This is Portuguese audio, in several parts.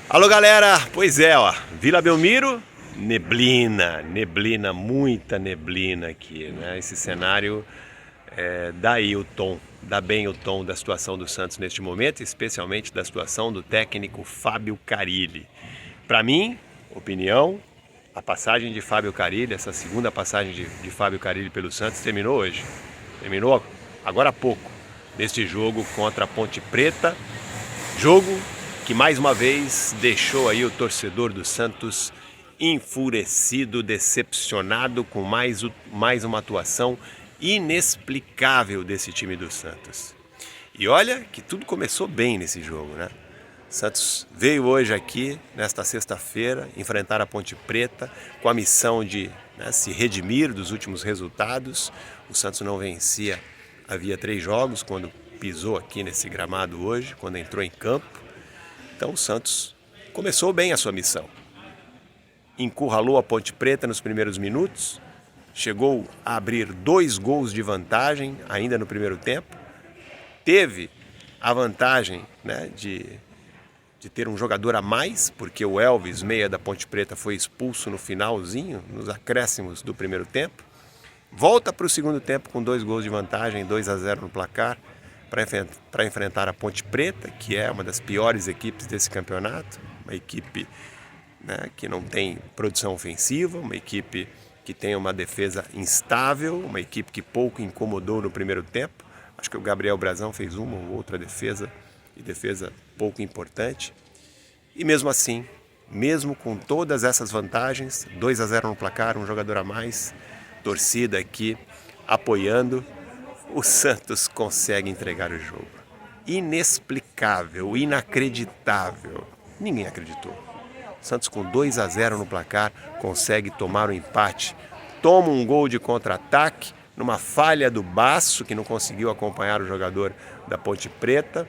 Alô galera, pois é, ó, Vila Belmiro, neblina, muita neblina aqui, né? Esse cenário dá aí o tom, dá bem o tom da situação do Santos neste momento, especialmente da situação do técnico Fábio Carille. Para mim, opinião, a passagem de Fábio Carille, essa segunda passagem de Fábio Carille pelo Santos terminou hoje, terminou agora há pouco, neste jogo contra a Ponte Preta, jogo que mais uma vez deixou aí o torcedor do Santos enfurecido, decepcionado com mais uma atuação inexplicável desse time do Santos. E olha que tudo começou bem nesse jogo, né? Santos veio hoje aqui, nesta sexta-feira, enfrentar a Ponte Preta com a missão de se redimir dos últimos resultados. O Santos não vencia havia 3 jogos quando pisou aqui nesse gramado hoje, quando entrou em campo. Então o Santos começou bem a sua missão. Encurralou a Ponte Preta nos primeiros minutos, chegou a abrir 2 gols de vantagem ainda no primeiro tempo. Teve a vantagem de ter um jogador a mais, porque o Elvis, meia da Ponte Preta, foi expulso no finalzinho, nos acréscimos do primeiro tempo. Volta para o segundo tempo com 2 gols de vantagem, 2-0 no placar, para enfrentar a Ponte Preta, que é uma das piores equipes desse campeonato, uma equipe que não tem produção ofensiva, uma equipe que tem uma defesa instável, uma equipe que pouco incomodou no primeiro tempo. Acho que o Gabriel Brazão fez uma ou outra defesa, e defesa pouco importante. E mesmo assim, mesmo com todas essas vantagens, 2-0 no placar, um jogador a mais, torcida aqui apoiando, o Santos consegue entregar o jogo. Inexplicável, inacreditável. Ninguém acreditou. O Santos com 2-0 no placar consegue tomar o empate. Toma um gol de contra-ataque numa falha do Basso, que não conseguiu acompanhar o jogador da Ponte Preta.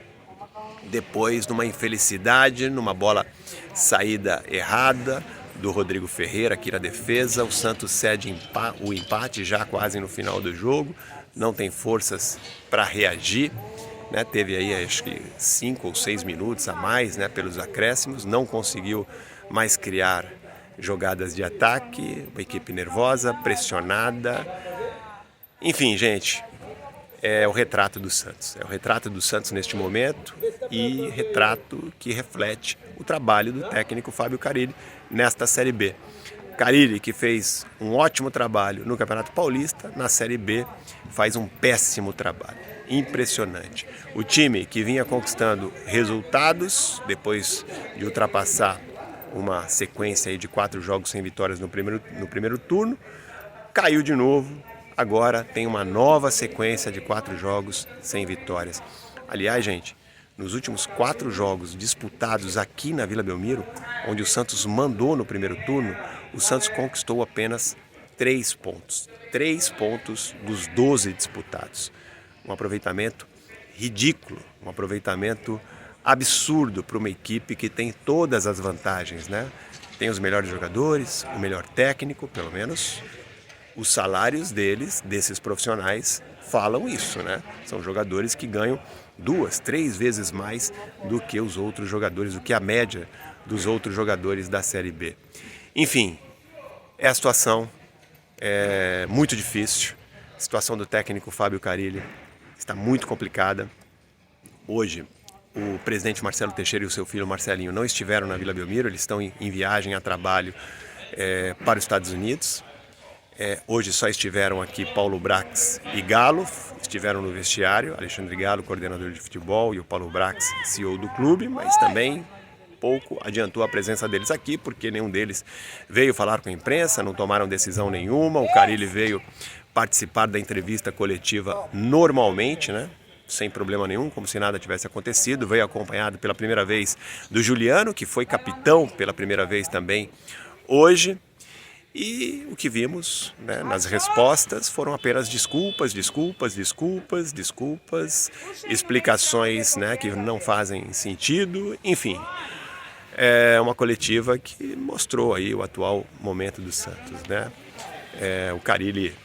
Depois, numa infelicidade, numa bola saída errada do Rodrigo Ferreira aqui na defesa, o Santos cede o empate já quase no final do jogo, não tem forças para reagir, teve aí acho que 5 ou 6 minutos a mais pelos acréscimos, não conseguiu mais criar jogadas de ataque, uma equipe nervosa, pressionada, enfim, gente, é o retrato do Santos. É o retrato do Santos neste momento e retrato que reflete o trabalho do técnico Fábio Carille nesta Série B. Carille, que fez um ótimo trabalho no Campeonato Paulista, na Série B faz um péssimo trabalho. Impressionante. O time que vinha conquistando resultados depois de ultrapassar uma sequência aí de 4 jogos sem vitórias no primeiro turno, caiu de novo. Agora tem uma nova sequência de 4 jogos sem vitórias. Aliás, gente, nos últimos 4 jogos disputados aqui na Vila Belmiro, onde o Santos mandou no primeiro turno, o Santos conquistou apenas 3 pontos. 3 pontos dos 12 disputados. Um aproveitamento ridículo, um aproveitamento absurdo para uma equipe que tem todas as vantagens, Tem os melhores jogadores, o melhor técnico, pelo menos. Os salários desses profissionais, falam isso, São jogadores que ganham 2, 3 vezes mais do que os outros jogadores, do que a média dos outros jogadores da Série B. Enfim, a situação é muito difícil. A situação do técnico Fábio Carille está muito complicada. Hoje, o presidente Marcelo Teixeira e o seu filho Marcelinho não estiveram na Vila Belmiro, eles estão em viagem a trabalho para os Estados Unidos. Hoje só estiveram aqui Paulo Brax e Galo, estiveram no vestiário, Alexandre Galo, coordenador de futebol, e o Paulo Brax, CEO do clube, mas também pouco adiantou a presença deles aqui, porque nenhum deles veio falar com a imprensa, não tomaram decisão nenhuma. O Carille veio participar da entrevista coletiva normalmente, sem problema nenhum, como se nada tivesse acontecido. Veio acompanhado pela primeira vez do Juliano, que foi capitão pela primeira vez também hoje. E o que vimos nas respostas foram apenas desculpas, explicações que não fazem sentido, enfim. É uma coletiva que mostrou aí o atual momento do Santos, O Carille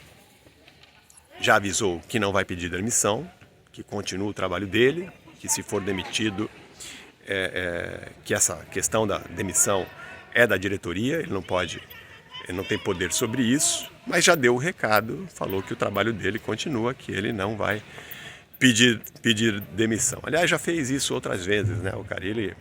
já avisou que não vai pedir demissão, que continua o trabalho dele, que se for demitido que essa questão da demissão é da diretoria, ele não tem poder sobre isso, mas já deu o recado, falou que o trabalho dele continua, que ele não vai pedir demissão. Aliás, já fez isso outras vezes, né? O Carille,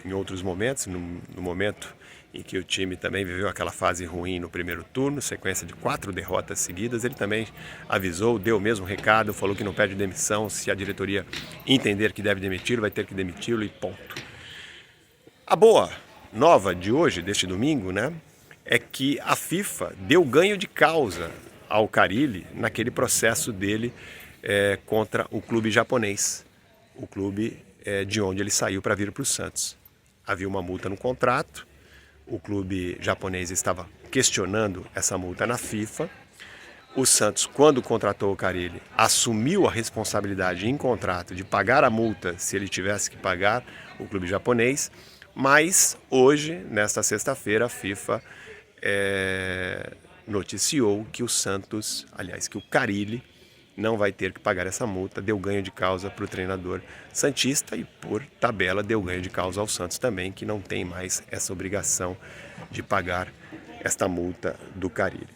em outros momentos, no momento em que o time também viveu aquela fase ruim no primeiro turno, sequência de 4 derrotas seguidas, ele também avisou, deu o mesmo recado, falou que não pede demissão, se a diretoria entender que deve demitir, vai ter que demiti-lo e ponto. A boa nova de hoje, deste domingo, né, é que a FIFA deu ganho de causa ao Carille naquele processo dele contra o clube japonês, o clube de onde ele saiu para vir para o Santos. Havia uma multa no contrato, o clube japonês estava questionando essa multa na FIFA. O Santos, quando contratou o Carille, assumiu a responsabilidade em contrato de pagar a multa se ele tivesse que pagar, o clube japonês. Mas hoje, nesta sexta-feira, a FIFA noticiou que o Santos, aliás, que o Carille não vai ter que pagar essa multa, deu ganho de causa para o treinador santista e, por tabela, deu ganho de causa ao Santos também, que não tem mais essa obrigação de pagar esta multa do Carille.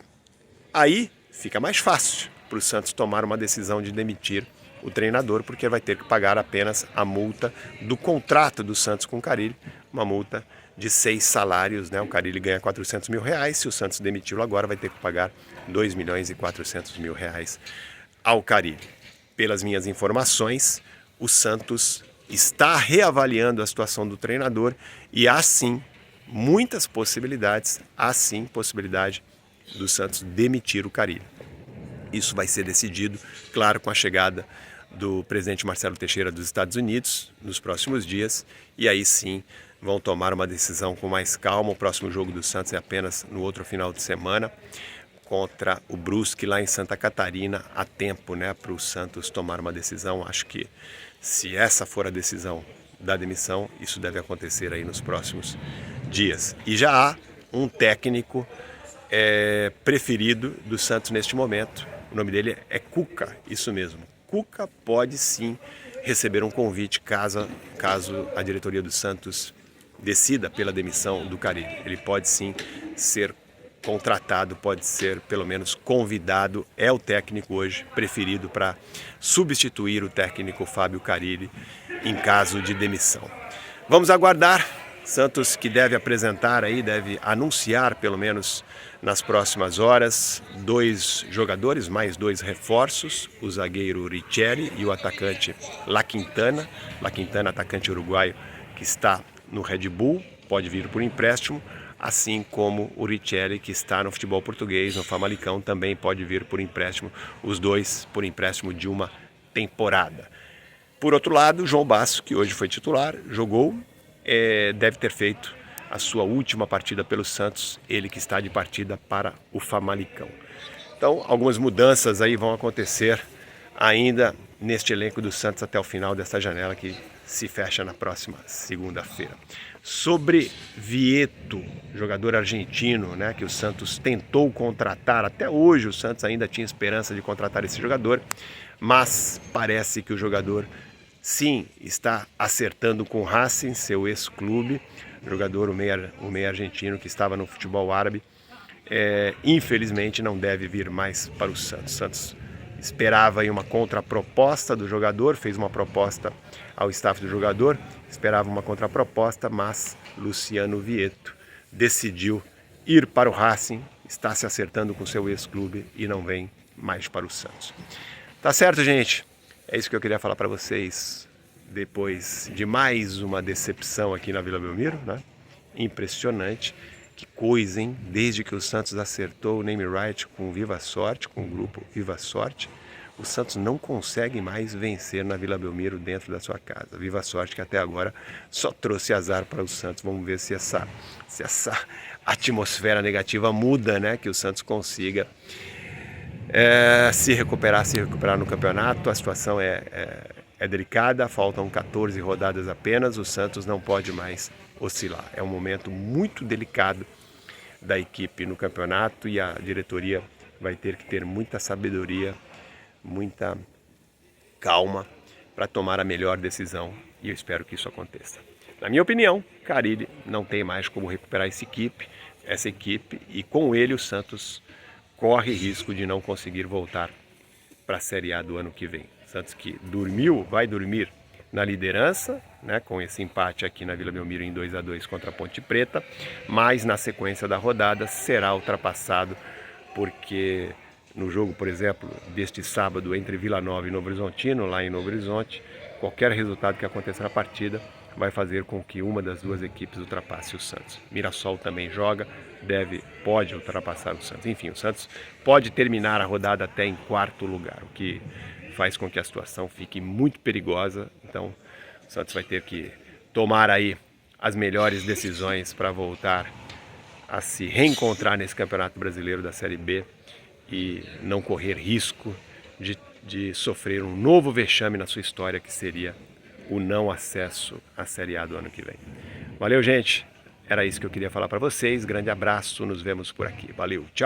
Aí fica mais fácil para o Santos tomar uma decisão de demitir o treinador, porque vai ter que pagar apenas a multa do contrato do Santos com o Carille, uma multa de 6 salários, né? O Carille ganha R$400 mil, se o Santos demiti-lo agora vai ter que pagar R$2.400.000 ao Carille. Pelas minhas informações, o Santos está reavaliando a situação do treinador e há sim muitas possibilidades, possibilidade do Santos demitir o Carille. Isso vai ser decidido, claro, com a chegada do presidente Marcelo Teixeira dos Estados Unidos nos próximos dias, e aí sim vão tomar uma decisão com mais calma. O próximo jogo do Santos é apenas no outro final de semana, contra o Brusque lá em Santa Catarina. Há tempo, né, para o Santos tomar uma decisão. Acho que se essa for a decisão da demissão, isso deve acontecer aí nos próximos dias. E já há um técnico preferido do Santos neste momento. O nome dele é Cuca, isso mesmo. Cuca pode sim receber um convite caso a diretoria do Santos decida pela demissão do Carille. Ele pode sim ser contratado, pode ser pelo menos convidado, é o técnico hoje preferido para substituir o técnico Fábio Carille em caso de demissão. Vamos aguardar. Santos que deve apresentar aí, deve anunciar pelo menos nas próximas horas 2 jogadores, mais 2 reforços, o zagueiro Richelli e o atacante La Quintana, atacante uruguaio que está no Red Bull, pode vir por empréstimo, assim como o Richelli que está no futebol português, no Famalicão, também pode vir por empréstimo, os dois por empréstimo de uma temporada. Por outro lado, João Basso, que hoje foi titular, jogou, deve ter feito a sua última partida pelo Santos, ele que está de partida para o Famalicão. Então, algumas mudanças aí vão acontecer ainda neste elenco do Santos até o final desta janela que se fecha na próxima segunda-feira. Sobre Vieto, jogador argentino, né, que o Santos tentou contratar, até hoje o Santos ainda tinha esperança de contratar esse jogador, mas parece que o jogador sim está acertando com o Racing, seu ex-clube, jogador, o meia argentino que estava no futebol árabe, infelizmente não deve vir mais para o Santos. Santos esperava aí uma contraproposta do jogador, fez uma proposta ao staff do jogador, esperava uma contraproposta, mas Luciano Vieto decidiu ir para o Racing, está se acertando com seu ex-clube e não vem mais para o Santos. Tá certo, gente? É isso que eu queria falar para vocês depois de mais uma decepção aqui na Vila Belmiro, né? Impressionante. Que coisa, hein? Desde que o Santos acertou o name right com o Viva Sorte, com o grupo Viva Sorte, o Santos não consegue mais vencer na Vila Belmiro dentro da sua casa. Viva Sorte que até agora só trouxe azar para o Santos. Vamos ver se essa atmosfera negativa muda, né? Que o Santos consiga se recuperar no campeonato. A situação é delicada, faltam 14 rodadas apenas, o Santos não pode mais oscilar. É um momento muito delicado da equipe no campeonato e a diretoria vai ter que ter muita sabedoria, muita calma para tomar a melhor decisão E eu espero que isso aconteça. Na minha opinião, Carille não tem mais como recuperar essa equipe, e com ele o Santos corre risco de não conseguir voltar para a Série A do ano que vem. Santos que vai dormir na liderança, né, com esse empate aqui na Vila Belmiro em 2-2 contra a Ponte Preta, mas na sequência da rodada será ultrapassado, porque no jogo, por exemplo, deste sábado entre Vila Nova e Novo Horizontino, lá em Novo Horizonte, qualquer resultado que aconteça na partida vai fazer com que uma das duas equipes ultrapasse o Santos. Mirassol também joga, pode ultrapassar o Santos. Enfim, o Santos pode terminar a rodada até em quarto lugar, o que faz com que a situação fique muito perigosa. Então, o Santos vai ter que tomar aí as melhores decisões para voltar a se reencontrar nesse Campeonato Brasileiro da Série B e não correr risco de sofrer um novo vexame na sua história, que seria o não acesso à Série A do ano que vem. Valeu, gente! Era isso que eu queria falar para vocês. Grande abraço, nos vemos por aqui. Valeu, tchau!